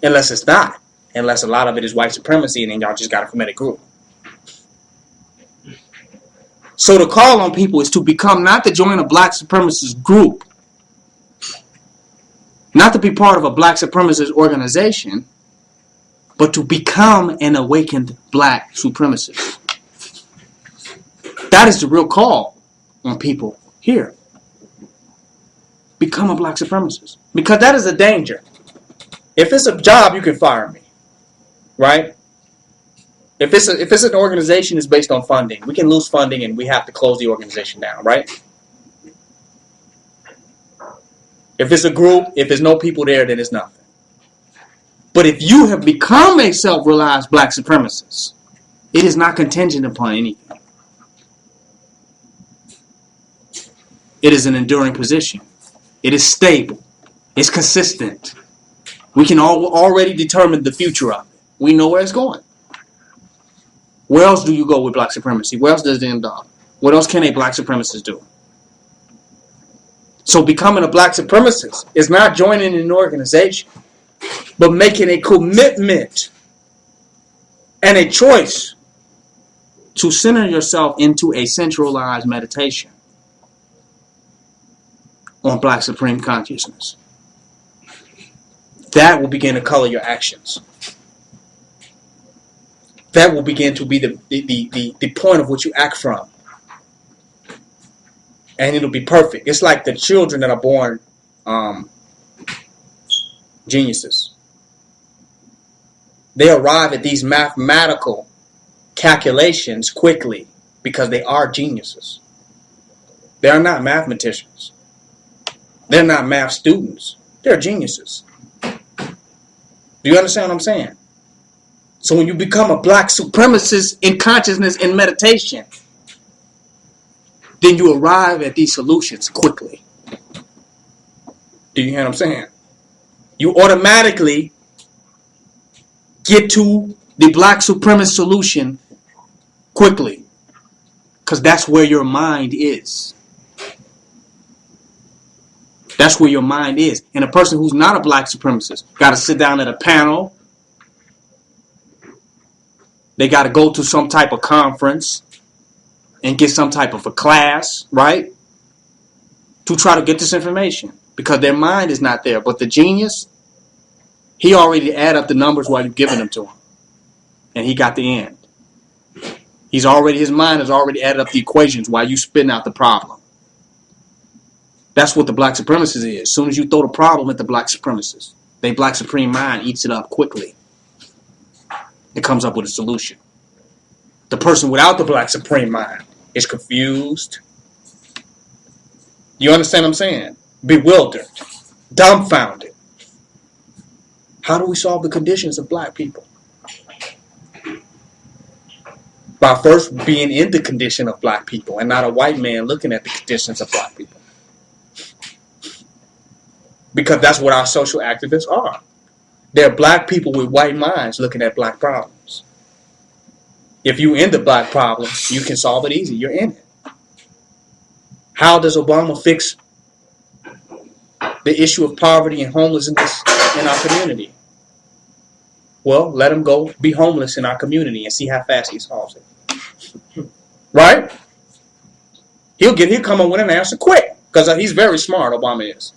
Unless it's not. Unless a lot of it is white supremacy, and then y'all just got a comedic group. So the call on people is to become, not to join a black supremacist group, not to be part of a black supremacist organization, but to become an awakened black supremacist. That is the real call on people here. Become a black supremacist. Because that is a danger. If it's a job, you can fire me. Right? If it's an organization that's based on funding, we can lose funding and we have to close the organization down, right? If it's a group, if there's no people there, then it's nothing. But if you have become a self-realized black supremacist, it is not contingent upon anything. It is an enduring position. It is stable. It's consistent. We can already determine the future of it. We know where it's going. Where else do you go with black supremacy? Where else does it end up? What else can a black supremacist do? So becoming a black supremacist is not joining an organization, but making a commitment and a choice to center yourself into a centralized meditation on black supreme consciousness. That will begin to color your actions. That will begin to be the point of which you act from. And it'll be perfect. It's like the children that are born geniuses. They arrive at these mathematical calculations quickly because they are geniuses. They are not mathematicians. They're not math students. They're geniuses. Do you understand what I'm saying? So when you become a black supremacist in consciousness and meditation, then you arrive at these solutions quickly. Do you hear what I'm saying? You automatically get to the black supremacist solution quickly. Because that's where your mind is. That's where your mind is. And a person who's not a black supremacist got to sit down at a panel. They got to go to some type of conference and get some type of a class, right? To try to get this information. Because their mind is not there. But the genius, he already added up the numbers while you're giving them to him. And he got the end. His mind has already added up the equations while you spitting out the problem. That's what the black supremacist is. As soon as you throw the problem at the black supremacist, they black supreme mind eats it up quickly. It comes up with a solution. The person without the black supreme mind is confused. You understand what I'm saying? Bewildered. Dumbfounded. How do we solve the conditions of black people? By first being in the condition of black people and not a white man looking at the conditions of black people. Because that's what our social activists are. They're black people with white minds looking at black problems. If you're in the black problem, you can solve it easy. You're in it. How does Obama fix the issue of poverty and homelessness in our community? Well, let him go be homeless in our community and see how fast he solves it. Right? He'll come up with an answer quick because he's very smart, Obama is.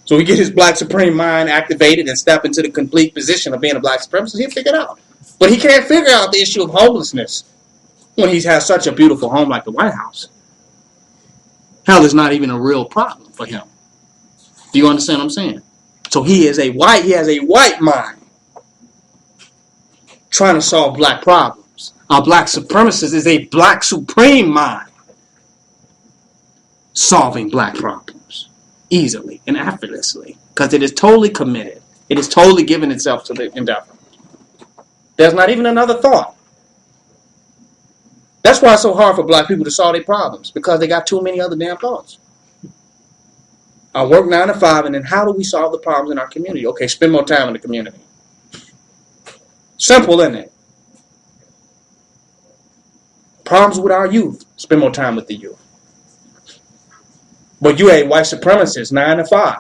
So he get his black supreme mind activated and step into the complete position of being a black supremacist, he'll figure it out. But he can't figure out the issue of homelessness when he has such a beautiful home like the White House. Hell, is not even a real problem for him. Do you understand what I'm saying? So he has a white mind trying to solve black problems. Our black supremacist is a black supreme mind solving black problems easily and effortlessly because it is totally committed. It is totally given itself to the endeavor. There's not even another thought. That's why it's so hard for black people to solve their problems, because they got too many other damn thoughts. I work 9 to 5, and then how do we solve the problems in our community? Okay, spend more time in the community. Simple, isn't it? Problems with our youth, spend more time with the youth. But you a white supremacist, 9 to 5.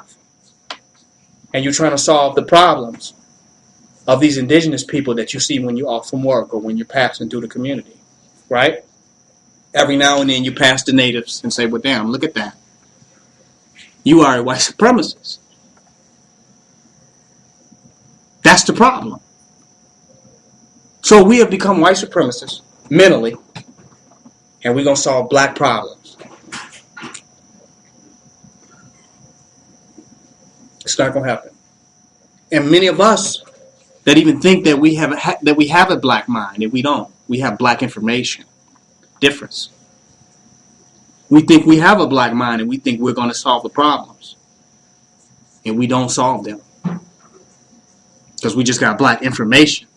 and you're trying to solve the problems of these indigenous people that you see when you're off from work or when you're passing through the community, right? Every now and then you pass the natives and say, well, damn, look at that. You are a white supremacist. That's the problem. So we have become white supremacists mentally, and we're going to solve black problems. It's not going to happen. And many of us that even think that we have a black mind, and we don't. We have black information. Difference. We think we have a black mind, and we think we're going to solve the problems. And we don't solve them. Because we just got black information.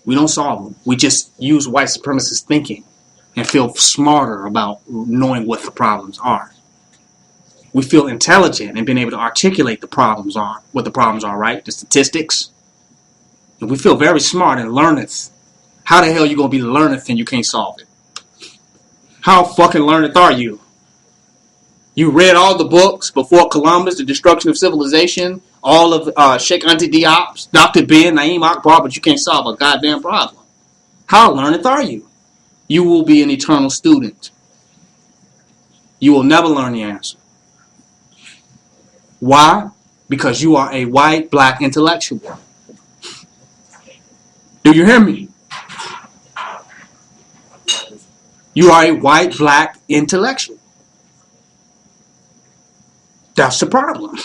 We don't solve them. We just use white supremacist thinking and feel smarter about knowing what the problems are. We feel intelligent and being able to articulate what the problems are, right? The statistics. And we feel very smart and learneth. How the hell are you going to be learneth and you can't solve it? How fucking learneth are you? You read all the books before Columbus, The Destruction of Civilization, all of Sheikh Anta Diop's, Dr. Ben, Naeem Akbar, but you can't solve a goddamn problem. How learned are you? You will be an eternal student. You will never learn the answer. Why? Because you are a white, black intellectual. Do you hear me? You are a white, black intellectual. That's the problem.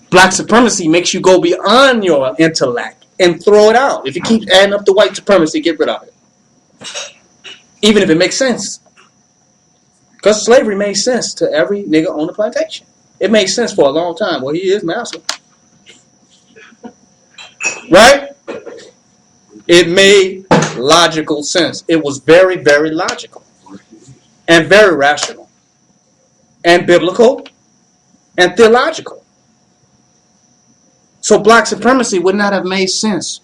Black supremacy makes you go beyond your intellect and throw it out. If you keep adding up the white supremacy, get rid of it. Even if it makes sense. Because slavery made sense to every nigga on the plantation. It made sense for a long time. Well, he is master. Right? It made logical sense. It was very, very logical. And very rational. And biblical. And theological. So black supremacy would not have made sense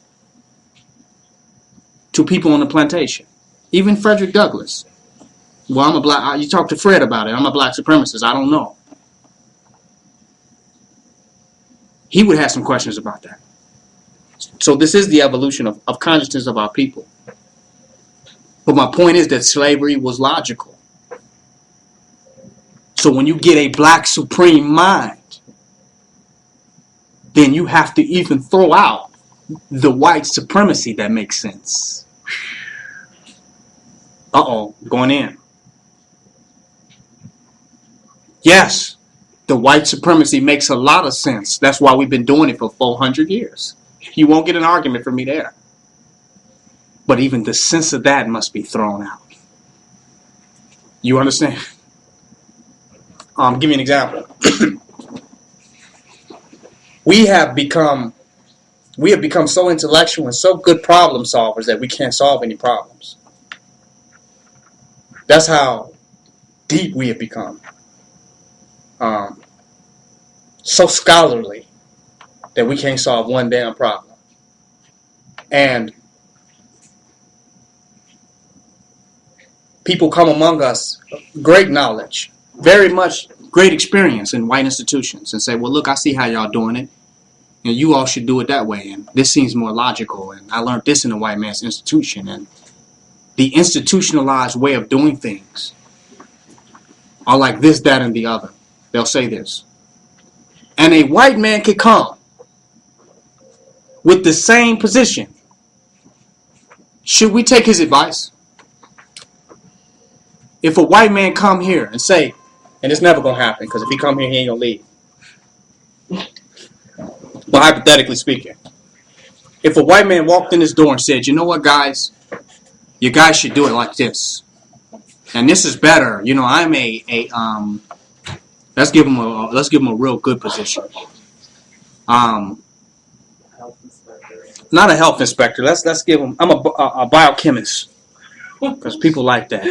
to people on the plantation. Even Frederick Douglass. Well, I'm a black. You talk to Fred about it. I'm a black supremacist. I don't know. He would have some questions about that. So this is the evolution of consciousness of our people. But my point is that slavery was logical. So when you get a black supreme mind, then you have to even throw out the white supremacy that makes sense. Uh-oh, going in. Yes, the white supremacy makes a lot of sense. That's why we've been doing it for 400 years. You won't get an argument from me there. But even the sense of that must be thrown out. You understand? Give me an example. We have become so intellectual and so good problem solvers that we can't solve any problems. That's how deep we have become. So scholarly that we can't solve one damn problem. And people come among us, great knowledge, very much great experience in white institutions, and say, well, look, I see how y'all doing it, and you all should do it that way, and this seems more logical, and I learned this in a white man's institution, and the institutionalized way of doing things are like this, that, and the other. They'll say this. And a white man could come with the same position. Should we take his advice? If a white man come here and say, and it's never going to happen, because if he come here, he ain't going to leave. But hypothetically speaking, if a white man walked in this door and said, you know what, guys? You guys should do it like this. And this is better. You know, I'm let's give him a real good position. Not a health inspector. Let's give him. I'm a biochemist, because people like that.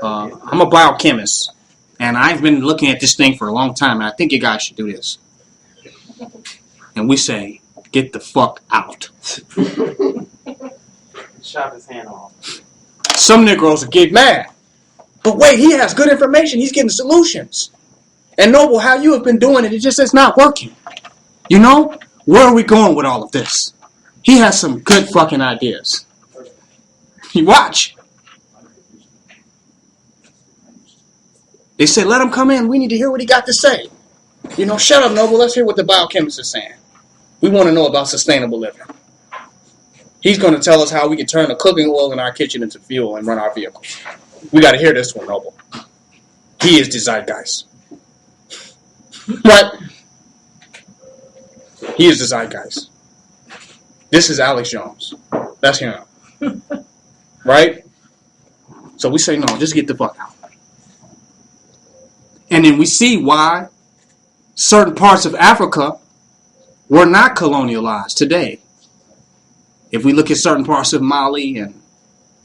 I'm a biochemist, and I've been looking at this thing for a long time, and I think you guys should do this. And we say, get the fuck out. Chop his hand off. Some Negroes will get mad. But wait, he has good information. He's getting solutions. And Noble, how you have been doing it, it's not working. You know? Where are we going with all of this? He has some good fucking ideas. You watch. They said, let him come in. We need to hear what he got to say. You know, shut up, Noble. Let's hear what the biochemist is saying. We want to know about sustainable living. He's going to tell us how we can turn the cooking oil in our kitchen into fuel and run our vehicles. We got to hear this one, Noble. He is the zeitgeist. What? He is the zeitgeist. This is Alex Jones. That's him. Right? So we say, no, just get the fuck out. And then we see why certain parts of Africa were not colonialized today. If we look at certain parts of Mali and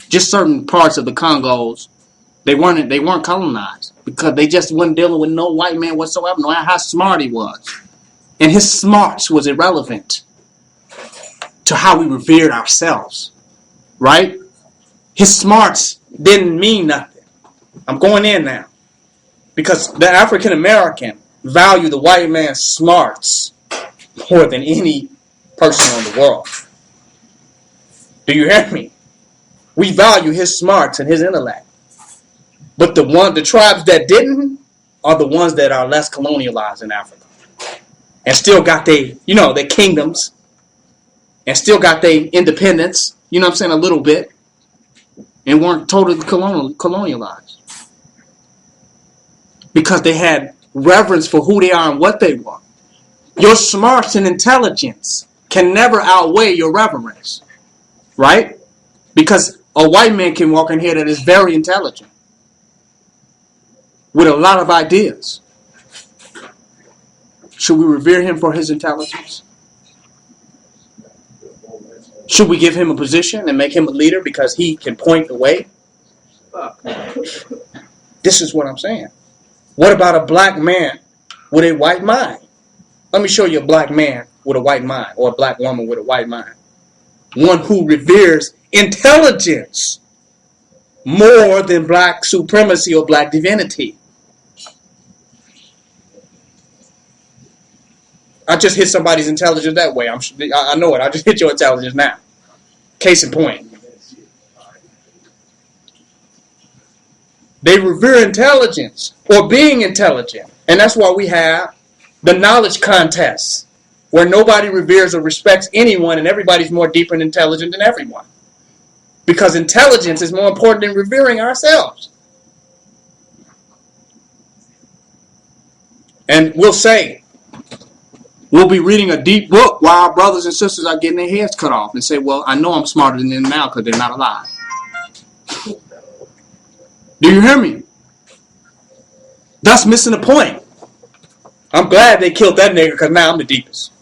just certain parts of the Congos, they weren't colonized because they just wasn't dealing with no white man whatsoever, no matter how smart he was. And his smarts was irrelevant to how we revered ourselves, right? His smarts didn't mean nothing. I'm going in now. Because the African American value the white man's smarts more than any person in the world. Do you hear me? We value his smarts and his intellect. But the tribes that didn't are the ones that are less colonialized in Africa. And still got their kingdoms. And still got their independence, you know what I'm saying, a little bit. And weren't totally colonialized. Because they had reverence for who they are and what they were. Your smarts and intelligence can never outweigh your reverence. Right? Because a white man can walk in here that is very intelligent. With a lot of ideas. Should we revere him for his intelligence? Should we give him a position and make him a leader because he can point the way? This is what I'm saying. What about a black man with a white mind? Let me show you a black man with a white mind, or a black woman with a white mind. One who reveres intelligence more than black supremacy or black divinity. I just hit somebody's intelligence that way. I know it. I just hit your intelligence now. Case in point. They revere intelligence or being intelligent. And that's why we have the knowledge contests where nobody reveres or respects anyone and everybody's more deeper and intelligent than everyone. Because intelligence is more important than revering ourselves. And we'll be reading a deep book while our brothers and sisters are getting their heads cut off and say, well, I know I'm smarter than them now because they're not alive. Do you hear me? Thus missing the point. I'm glad they killed that nigga because now I'm the deepest.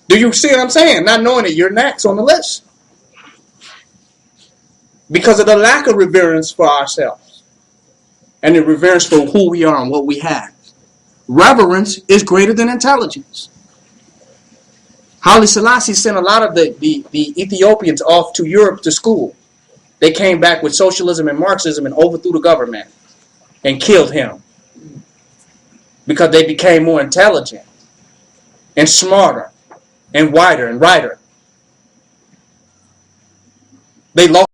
Do you see what I'm saying? Not knowing that you're next on the list. Because of the lack of reverence for ourselves. And the reverence for who we are and what we have. Reverence is greater than intelligence. Haile Selassie sent a lot of the Ethiopians off to Europe to school. They came back with socialism and Marxism and overthrew the government and killed him. Because they became more intelligent and smarter and wider and righter. They lost